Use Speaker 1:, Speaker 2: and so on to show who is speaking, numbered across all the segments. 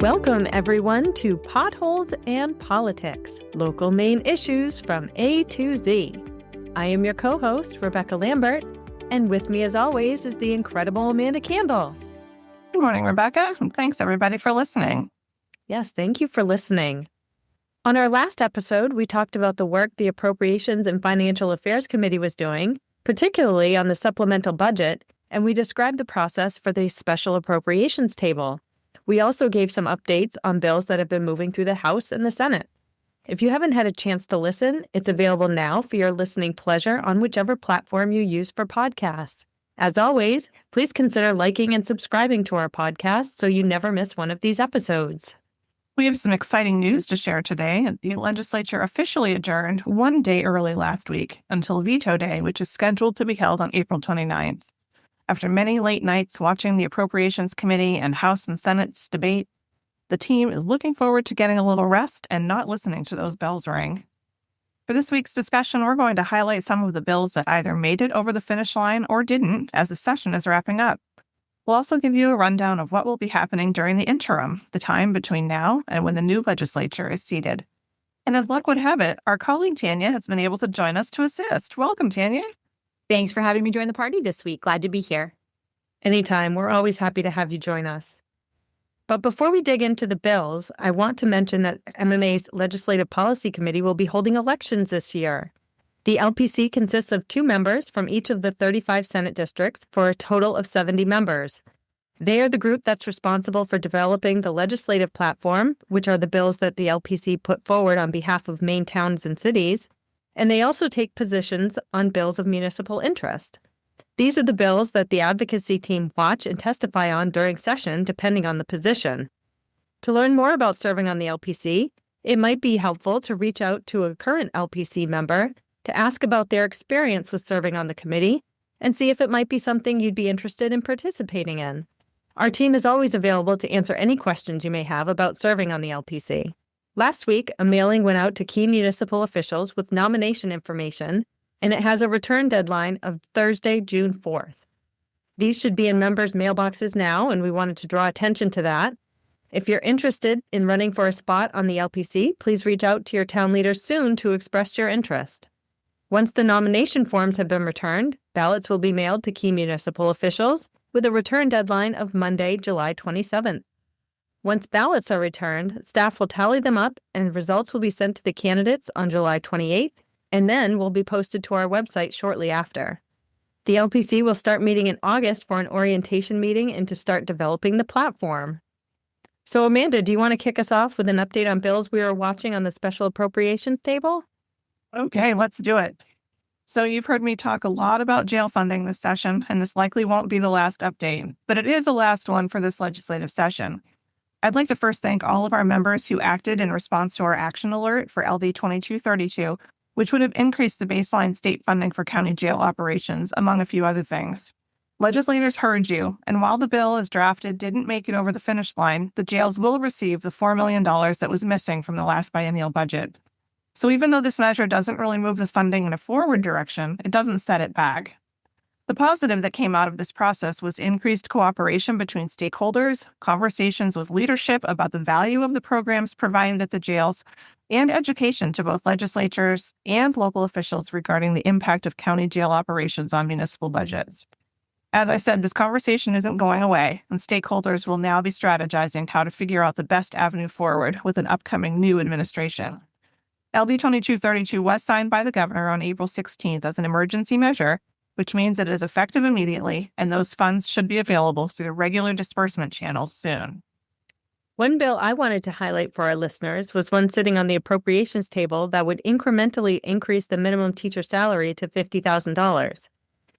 Speaker 1: Welcome, everyone, to Potholes and Politics, local Maine issues from A to Z. I am your co-host, Rebecca Lambert, and with me, as always, is the incredible Amanda Campbell.
Speaker 2: Good morning, Rebecca, and thanks, everybody, for listening.
Speaker 1: Yes, thank you for listening. On our last episode, we talked about the work the Appropriations and Financial Affairs Committee was doing, particularly on the supplemental budget, and we described the process for the special appropriations table. We also gave some updates on bills that have been moving through the House and the Senate. If you haven't had a chance to listen, it's available now for your listening pleasure on whichever platform you use for podcasts. As always, please consider liking and subscribing to our podcast so you never miss one of these episodes.
Speaker 2: We have some exciting news to share today. The legislature officially adjourned one day early last week until veto day, which is scheduled to be held on April 29th. After many late nights watching the Appropriations Committee and House and Senate's debate, the team is looking forward to getting a little rest and not listening to those bells ring. For this week's discussion, we're going to highlight some of the bills that either made it over the finish line or didn't as the session is wrapping up. We'll also give you a rundown of what will be happening during the interim, the time between now and when the new legislature is seated. And as luck would have it, our colleague Tanya has been able to join us to assist. Welcome, Tanya.
Speaker 3: Thanks for having me join the party this week. Glad to be here.
Speaker 1: Anytime. We're always happy to have you join us. But before we dig into the bills, I want to mention that MMA's Legislative Policy Committee will be holding elections this year. The LPC consists of 2 members from each of the 35 Senate districts for a total of 70 members. They are the group that's responsible for developing the legislative platform, which are the bills that the LPC put forward on behalf of Maine towns and cities, and they also take positions on bills of municipal interest. These are the bills that the advocacy team watch and testify on during session, depending on the position. To learn more about serving on the LPC, it might be helpful to reach out to a current LPC member to ask about their experience with serving on the committee and see if it might be something you'd be interested in participating in. Our team is always available to answer any questions you may have about serving on the LPC. Last week, a mailing went out to key municipal officials with nomination information, and it has a return deadline of Thursday, June 4th. These should be in members' mailboxes now, and we wanted to draw attention to that. If you're interested in running for a spot on the LPC, please reach out to your town leader soon to express your interest. Once the nomination forms have been returned, ballots will be mailed to key municipal officials with a return deadline of Monday, July 27th. Once ballots are returned, staff will tally them up and results will be sent to the candidates on July 28th and then will be posted to our website shortly after. The LPC will start meeting in August for an orientation meeting and to start developing the platform. So Amanda, do you want to kick us off with an update on bills we are watching on the special appropriations table?
Speaker 2: Okay, let's do it. So you've heard me talk a lot about jail funding this session, and this likely won't be the last update, but it is the last one for this legislative session. I'd like to first thank all of our members who acted in response to our action alert for LD 2232, which would have increased the baseline state funding for county jail operations, among a few other things. Legislators heard you, and while the bill as drafted didn't make it over the finish line, the jails will receive the $4 million that was missing from the last biennial budget. So even though this measure doesn't really move the funding in a forward direction, it doesn't set it back. The positive that came out of this process was increased cooperation between stakeholders, conversations with leadership about the value of the programs provided at the jails, and education to both legislatures and local officials regarding the impact of county jail operations on municipal budgets. As I said, this conversation isn't going away, and stakeholders will now be strategizing how to figure out the best avenue forward with an upcoming new administration. LD 2232 was signed by the governor on April 16th as an emergency measure, which means it is effective immediately, and those funds should be available through the regular disbursement channels soon.
Speaker 1: One bill I wanted to highlight for our listeners was one sitting on the appropriations table that would incrementally increase the minimum teacher salary to $50,000.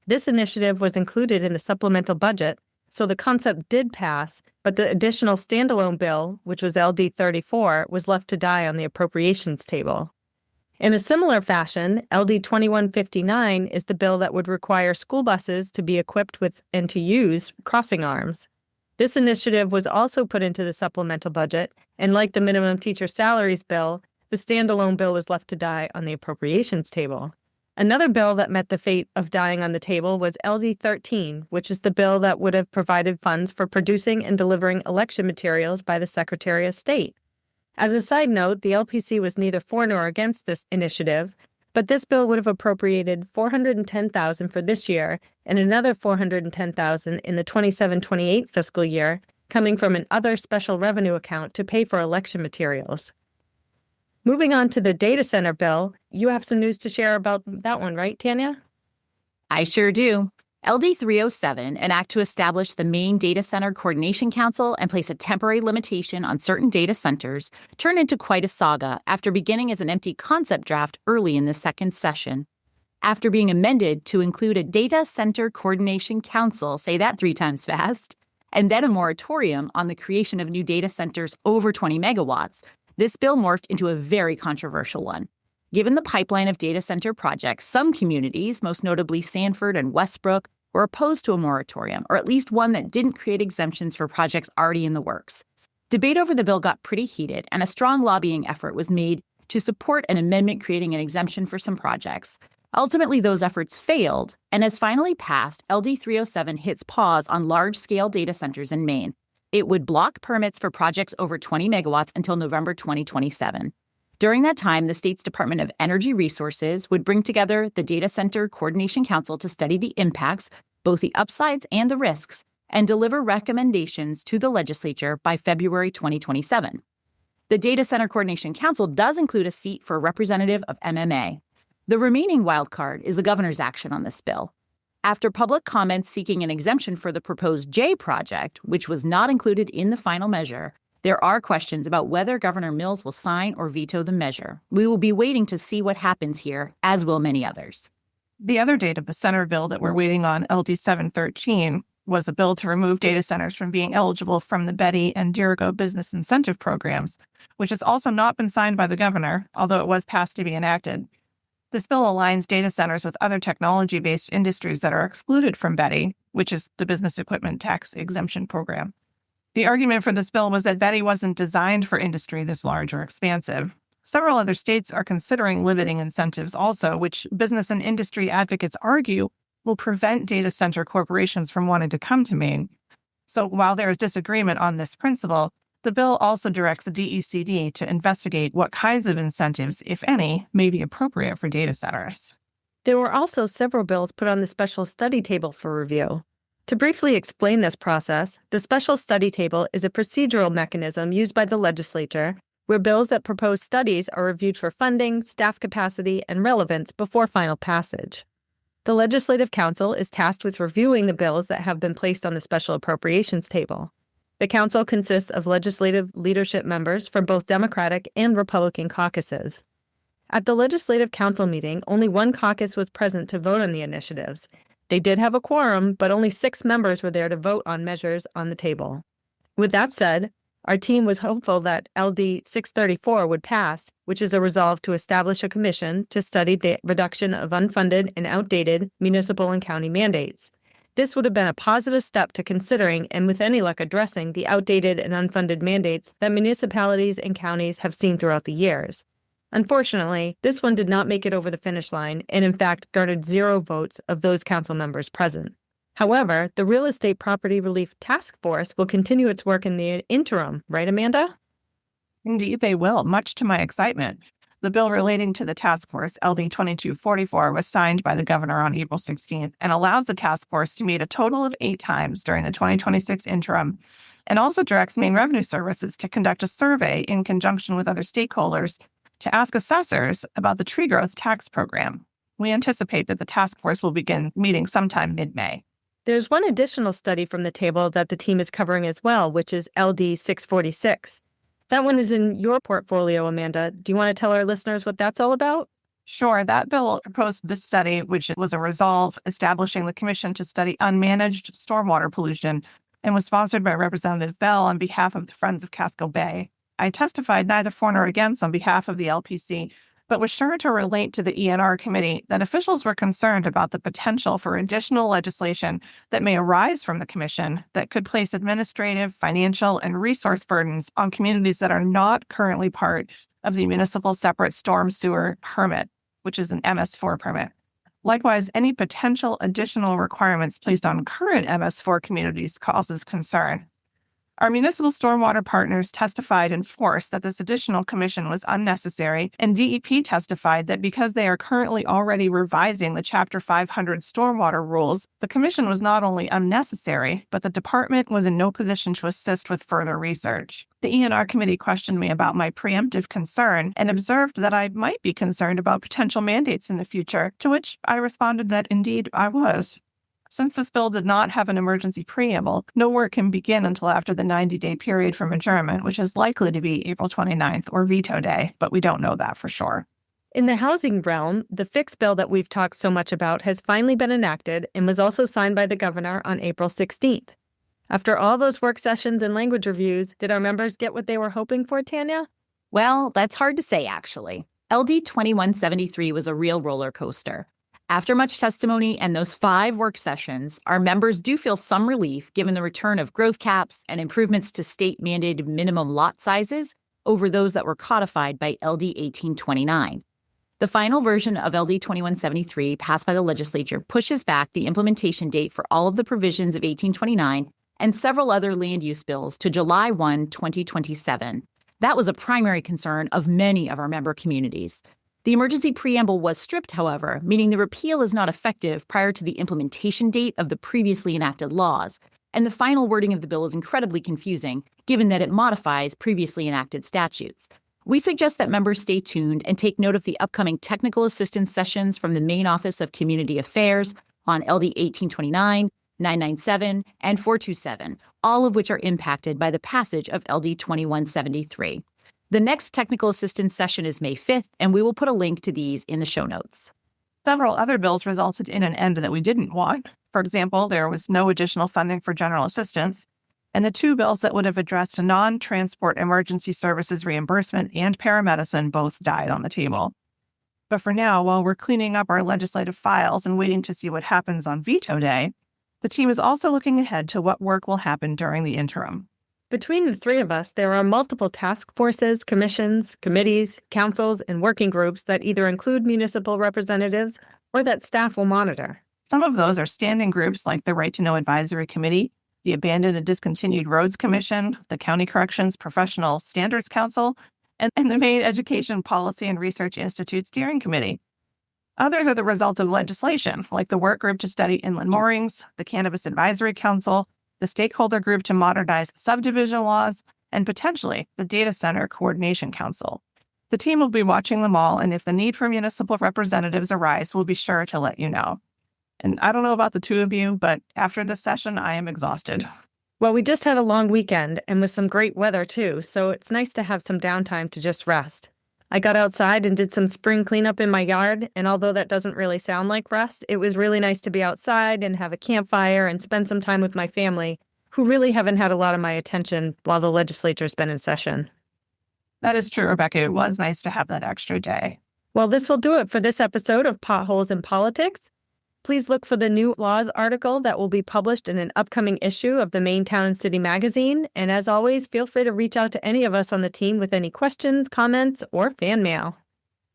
Speaker 1: This initiative was included in the supplemental budget, so the concept did pass, but the additional standalone bill, which was LD 34, was left to die on the appropriations table. In a similar fashion, LD 2159 is the bill that would require school buses to be equipped with and to use crossing arms. This initiative was also put into the supplemental budget, and like the minimum teacher salaries bill, the standalone bill was left to die on the appropriations table. Another bill that met the fate of dying on the table was LD 13, which is the bill that would have provided funds for producing and delivering election materials by the Secretary of State. As a side note, the LPC was neither for nor against this initiative, but this bill would have appropriated $410,000 for this year and another $410,000 in the 27-28 fiscal year, coming from an other special revenue account to pay for election materials. Moving on to the data center bill, you have some news to share about that one, right, Tanya?
Speaker 3: I sure do. LD 307, an act to establish the Maine Data Center Coordination Council and place a temporary limitation on certain data centers, turned into quite a saga after beginning as an empty concept draft early in the second session. After being amended to include a Data Center Coordination Council, say that 3 times fast, and then a moratorium on the creation of new data centers over 20 megawatts, this bill morphed into a very controversial one. Given the pipeline of data center projects, some communities, most notably Sanford and Westbrook, were opposed to a moratorium, or at least one that didn't create exemptions for projects already in the works. Debate over the bill got pretty heated, and a strong lobbying effort was made to support an amendment creating an exemption for some projects. Ultimately, those efforts failed, and as finally passed, LD 307 hits pause on large-scale data centers in Maine. It would block permits for projects over 20 megawatts until November 2027. During that time, the state's Department of Energy Resources would bring together the Data Center Coordination Council to study the impacts, both the upsides and the risks, and deliver recommendations to the legislature by February 2027. The Data Center Coordination Council does include a seat for a representative of MMA. The remaining wildcard is the governor's action on this bill. After public comments seeking an exemption for the proposed J project, which was not included in the final measure, there are questions about whether Governor Mills will sign or veto the measure. We will be waiting to see what happens here, as will many others.
Speaker 2: The other data center bill that we're waiting on, LD 713, was a bill to remove data centers from being eligible from the Betty and Dirigo business incentive programs, which has also not been signed by the governor, although it was passed to be enacted. This bill aligns data centers with other technology-based industries that are excluded from Betty, which is the business equipment tax exemption program. The argument for this bill was that Betty wasn't designed for industry this large or expansive. Several other states are considering limiting incentives also, which business and industry advocates argue will prevent data center corporations from wanting to come to Maine. So while there is disagreement on this principle, the bill also directs the DECD to investigate what kinds of incentives, if any, may be appropriate for data centers.
Speaker 1: There were also several bills put on the special study table for review. To briefly explain this process, the special study table is a procedural mechanism used by the legislature where bills that propose studies are reviewed for funding, staff capacity, and relevance before final passage. The Legislative Council is tasked with reviewing the bills that have been placed on the special appropriations table. The council consists of legislative leadership members from both Democratic and Republican caucuses. At the Legislative Council meeting, only one caucus was present to vote on the initiatives. They did have a quorum, but only 6 members were there to vote on measures on the table. With that said, our team was hopeful that LD 634 would pass, which is a resolve to establish a commission to study the reduction of unfunded and outdated municipal and county mandates. This would have been a positive step to considering and with any luck addressing the outdated and unfunded mandates that municipalities and counties have seen throughout the years. Unfortunately, this one did not make it over the finish line and in fact garnered 0 votes of those council members present. However, the Real Estate Property Relief Task Force will continue its work in the interim, right, Amanda?
Speaker 2: Indeed, they will, much to my excitement. The bill relating to the task force, LD 2244, was signed by the governor on April 16th and allows the task force to meet a total of 8 times during the 2026 interim, and also directs Maine Revenue Services to conduct a survey in conjunction with other stakeholders to ask assessors about the tree growth tax program. We anticipate that the task force will begin meeting sometime mid-May.
Speaker 1: There's one additional study from the table that the team is covering as well, which is LD 646. That one is in your portfolio, Amanda. Do you want to tell our listeners what that's all about?
Speaker 2: Sure. That bill proposed this study, which was a resolve establishing the commission to study unmanaged stormwater pollution and was sponsored by Representative Bell on behalf of the Friends of Casco Bay. I testified neither for nor against on behalf of the LPC, but was sure to relate to the ENR committee that officials were concerned about the potential for additional legislation that may arise from the commission that could place administrative, financial, and resource burdens on communities that are not currently part of the municipal separate storm sewer permit, which is an MS4 permit. Likewise, any potential additional requirements placed on current MS4 communities causes concern. Our municipal stormwater partners testified in force that this additional commission was unnecessary, and DEP testified that because they are currently already revising the Chapter 500 stormwater rules, the commission was not only unnecessary, but the department was in no position to assist with further research. The ENR committee questioned me about my preemptive concern and observed that I might be concerned about potential mandates in the future, to which I responded that indeed I was. Since this bill did not have an emergency preamble, no work can begin until after the 90-day period from adjournment, which is likely to be April 29th or veto day, but we don't know that for sure.
Speaker 1: In the housing realm, the fix bill that we've talked so much about has finally been enacted and was also signed by the governor on April 16th. After all those work sessions and language reviews, did our members get what they were hoping for, Tanya?
Speaker 3: Well, that's hard to say, actually. LD 2173 was a real roller coaster. After much testimony and those 5 work sessions, our members do feel some relief given the return of growth caps and improvements to state-mandated minimum lot sizes over those that were codified by LD 1829. The final version of LD 2173 passed by the legislature pushes back the implementation date for all of the provisions of 1829 and several other land use bills to July 1, 2027. That was a primary concern of many of our member communities. The emergency preamble was stripped, however, meaning the repeal is not effective prior to the implementation date of the previously enacted laws, and the final wording of the bill is incredibly confusing, given that it modifies previously enacted statutes. We suggest that members stay tuned and take note of the upcoming technical assistance sessions from the Maine Office of Community Affairs on LD 1829, 997, and 427, all of which are impacted by the passage of LD 2173. The next technical assistance session is May 5th, and we will put a link to these in the show notes.
Speaker 2: Several other bills resulted in an end that we didn't want. For example, there was no additional funding for general assistance, and the 2 bills that would have addressed non-transport emergency services reimbursement and paramedicine both died on the table. But for now, while we're cleaning up our legislative files and waiting to see what happens on veto day, the team is also looking ahead to what work will happen during the interim.
Speaker 1: Between the 3 of us, there are multiple task forces, commissions, committees, councils, and working groups that either include municipal representatives or that staff will monitor.
Speaker 2: Some of those are standing groups like the Right to Know Advisory Committee, the Abandoned and Discontinued Roads Commission, the County Corrections Professional Standards Council, and the Maine Education Policy and Research Institute Steering Committee. Others are the result of legislation, like the work group to study inland moorings, the Cannabis Advisory Council, the stakeholder group to modernize the subdivision laws, and potentially the Data Center Coordination Council. The team will be watching them all, and if the need for municipal representatives arise, we'll be sure to let you know. And I don't know about the 2 of you, but after this session, I am exhausted.
Speaker 1: Well, we just had a long weekend and with some great weather too, so it's nice to have some downtime to just rest. I got outside and did some spring cleanup in my yard, and although that doesn't really sound like rest, it was really nice to be outside and have a campfire and spend some time with my family, who really haven't had a lot of my attention while the legislature's been in session.
Speaker 2: That is true, Rebecca. It was nice to have that extra day.
Speaker 1: Well, this will do it for this episode of Potholes in Politics. Please look for the new laws article that will be published in an upcoming issue of the Maine Town and City magazine. And as always, feel free to reach out to any of us on the team with any questions, comments, or fan mail.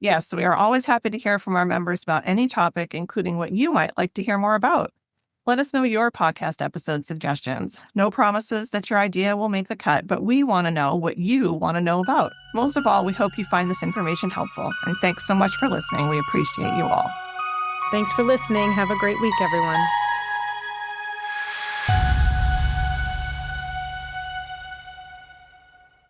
Speaker 2: Yes, we are always happy to hear from our members about any topic, including what you might like to hear more about. Let us know your podcast episode suggestions. No promises that your idea will make the cut, but we want to know what you want to know about. Most of all, we hope you find this information helpful. And thanks so much for listening. We appreciate you all.
Speaker 1: Thanks for listening. Have a great week, everyone.